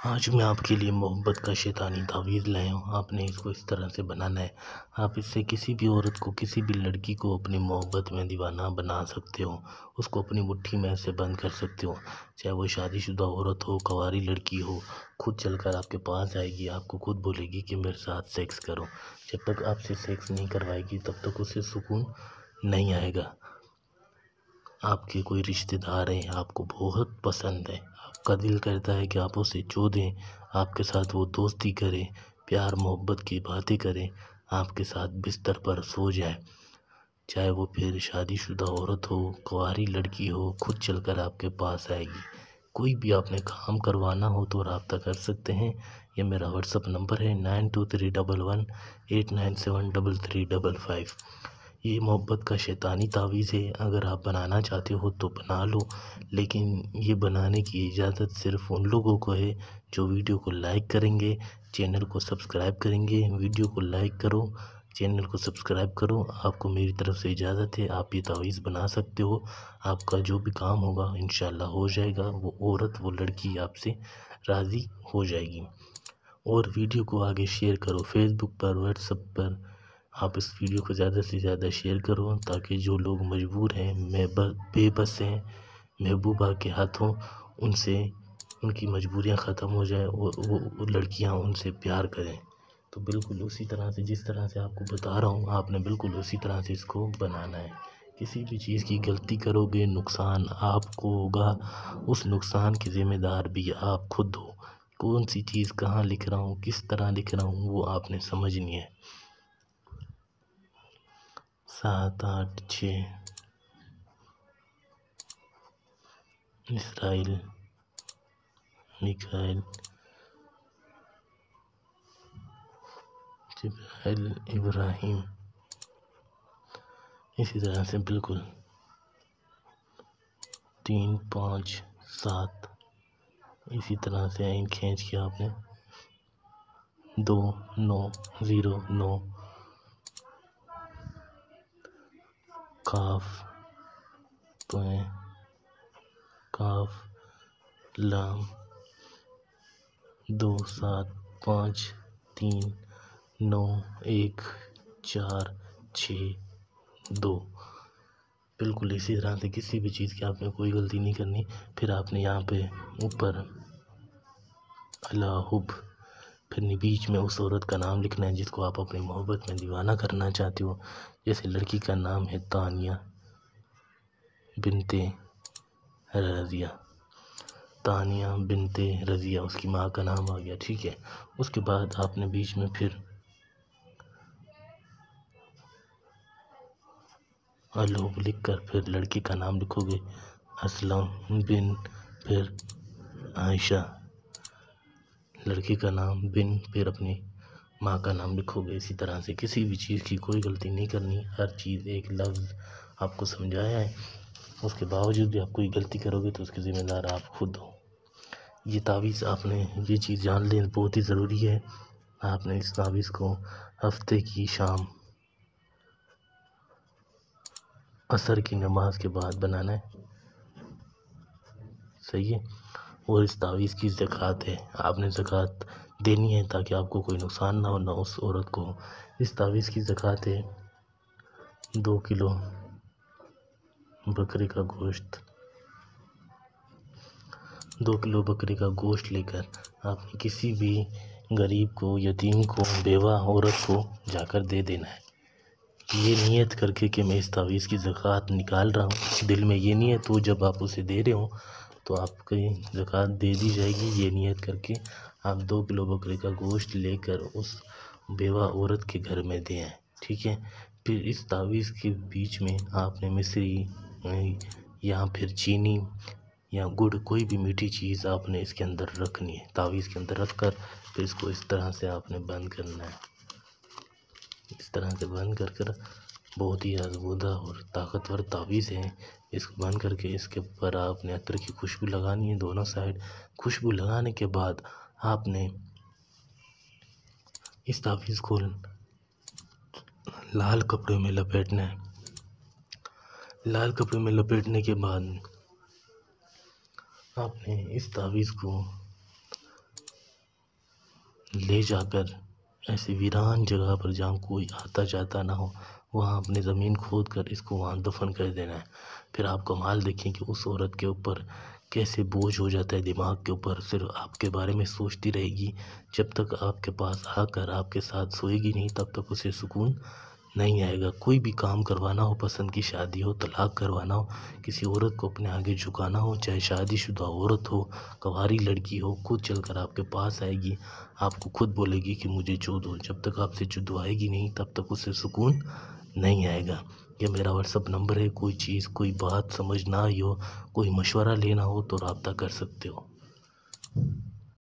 آج میں آپ کے لیے محبت کا شیطانی تعویذ لایا ہوں۔ آپ نے اس کو اس طرح سے بنانا ہے۔ آپ اس سے کسی بھی عورت کو، کسی بھی لڑکی کو اپنی محبت میں دیوانہ بنا سکتے ہو۔ اس کو اپنی مٹھی میں ایسے بند کر سکتے ہو، چاہے وہ شادی شدہ عورت ہو، کنواری لڑکی ہو، خود چل کر آپ کے پاس آئے گی، آپ کو خود بولے گی کہ میرے ساتھ سیکس کرو۔ جب تک آپ سے سیکس نہیں کروائے گی تب تک اسے سکون نہیں آئے گا۔ آپ کے کوئی رشتہ دار ہیں، آپ کو بہت پسند ہے، آپ کا دل کرتا ہے کہ آپ اسے چھو دیں، آپ کے ساتھ وہ دوستی کرے، پیار محبت کی باتیں کرے، آپ کے ساتھ بستر پر سو جائے، چاہے وہ پھر شادی شدہ عورت ہو، کنواری لڑکی ہو، خود چل کر آپ کے پاس آئے گی۔ کوئی بھی آپ نے کام کروانا ہو تو رابطہ کر سکتے ہیں۔ یہ میرا واٹس اپ نمبر ہے 923118973355۔ یہ محبت کا شیطانی تعویذ ہے۔ اگر آپ بنانا چاہتے ہو تو بنا لو، لیکن یہ بنانے کی اجازت صرف ان لوگوں کو ہے جو ویڈیو کو لائک کریں گے، چینل کو سبسکرائب کریں گے۔ ویڈیو کو لائک کرو، چینل کو سبسکرائب کرو، آپ کو میری طرف سے اجازت ہے، آپ یہ تعویذ بنا سکتے ہو۔ آپ کا جو بھی کام ہوگا انشاءاللہ ہو جائے گا، وہ عورت، وہ لڑکی آپ سے راضی ہو جائے گی۔ اور ویڈیو کو آگے شیئر کرو، فیس بک پر، واٹس ایپ پر آپ اس ویڈیو کو زیادہ سے زیادہ شیئر کرو، تاکہ جو لوگ مجبور ہیں، بے بس ہیں، محبوبہ کے ہاتھوں، ان کی مجبوریاں ختم ہو جائیں اور وہ لڑکیاں ان سے پیار کریں۔ تو بالکل اسی طرح سے، جس طرح سے آپ کو بتا رہا ہوں، آپ نے بالکل اسی طرح سے اس کو بنانا ہے۔ کسی بھی چیز کی غلطی کرو گے، نقصان آپ کو ہوگا، اس نقصان کے ذمہ دار بھی آپ خود ہو۔ کون سی چیز کہاں لکھ رہا ہوں، کس طرح لکھ رہا ہوں، وہ آپ نے سمجھنی ہے۔ 7 8 6 اسرائیل، میکائیل، جبرائیل، ابراہیم، اسی طرح سے بالکل 3 5 7 اسی طرح سے این کھینچ کے آپ نے 2 9 0 9 کاف پویں کاف لام 2 7 5 3 9 1 4 6 2۔ بالکل اسی طرح سے کسی بھی چیز کی آپ نے کوئی غلطی نہیں کرنی۔ پھر آپ نے یہاں پہ اوپر اللہ حب، پھر بیچ میں اس عورت کا نام لکھنا ہے جس کو آپ اپنی محبت میں دیوانہ کرنا چاہتے ہو۔ جیسے لڑکی کا نام ہے تانیہ بنت رضیہ، تانیہ بنت رضیہ، اس کی ماں کا نام آ گیا، ٹھیک ہے۔ اس کے بعد آپ نے بیچ میں پھر الحب لکھ کر پھر لڑکی کا نام لکھو گے اسلم بن، پھر عائشہ، لڑکی کا نام بن، پھر اپنی ماں کا نام لکھو گے۔ اسی طرح سے کسی بھی چیز کی کوئی غلطی نہیں کرنی، ہر چیز ایک لفظ آپ کو سمجھایا ہے، اس کے باوجود بھی آپ کوئی غلطی کرو گے تو اس کے ذمہ دار آپ خود ہو۔ یہ تعویذ آپ نے یہ چیز جان لیں، بہت ہی ضروری ہے۔ آپ نے اس تعویذ کو ہفتے کی شام عصر کی نماز کے بعد بنانا ہے، صحیح ہے۔ اور اس تعویذ کی زکوٰۃ ہے، آپ نے زکوٰۃ دینی ہے تاکہ آپ کو کوئی نقصان نہ ہو، نہ اس عورت کو۔ اس تعویذ کی زکوٰۃ ہے 2 کلو بکرے کا گوشت، 2 کلو بکرے کا گوشت لے کر آپ نے کسی بھی غریب کو، یتیم کو، بیوہ عورت کو جا کر دے دینا ہے، یہ نیت کر کے کہ میں اس تعویذ کی زکوٰۃ نکال رہا ہوں۔ دل میں یہ نیت ہو، جب آپ اسے دے رہے ہوں تو آپ کی زکوٰۃ دے دی جائے گی۔ یہ نیت کر کے آپ 2 کلو بکرے کا گوشت لے کر اس بیوہ عورت کے گھر میں دیں، ٹھیک ہے۔ پھر اس تعویذ کے بیچ میں آپ نے مصری یا پھر چینی یا گڑ، کوئی بھی میٹھی چیز آپ نے اس کے اندر رکھنی ہے، تعویذ کے اندر رکھ کر پھر اس کو اس طرح سے آپ نے بند کرنا ہے، اس طرح سے بند کر بہت ہی آزمودہ اور طاقتور تعویذ ہے۔ اس کو بند کر کے اس کے اوپر آپ نے عطر کی خوشبو لگانی ہے دونوں سائڈ۔ خوشبو لگانے کے بعد آپ نے اس تعویذ کو لال کپڑے میں لپیٹنا ہے۔ لال کپڑے میں لپیٹنے کے بعد آپ نے اس تعویذ کو لے جا کر ایسی ویران جگہ پر جہاں کوئی آتا جاتا نہ ہو، وہاں اپنی زمین کھود کر اس کو وہاں دفن کر دینا ہے۔ پھر آپ کمال دیکھیں کہ اس عورت کے اوپر کیسے بوجھ ہو جاتا ہے، دماغ کے اوپر صرف آپ کے بارے میں سوچتی رہے گی۔ جب تک آپ کے پاس آ کر آپ کے ساتھ سوئے گی نہیں تب تک اسے سکون نہیں آئے گا۔ کوئی بھی کام کروانا ہو، پسند کی شادی ہو، طلاق کروانا ہو، کسی عورت کو اپنے آگے جھکانا ہو، چاہے شادی شدہ عورت ہو، کنواری لڑکی ہو، خود چل کر آپ کے پاس آئے گی، آپ کو خود بولے گی کہ مجھے چو دو۔ جب تک آپ سے چدوائے گی نہیں تب تک اسے سکون نہیں آئے گا۔ یہ میرا واٹسپ نمبر ہے، کوئی چیز کوئی بات سمجھ نہ آئی ہو، کوئی مشورہ لینا ہو تو رابطہ کر سکتے ہو۔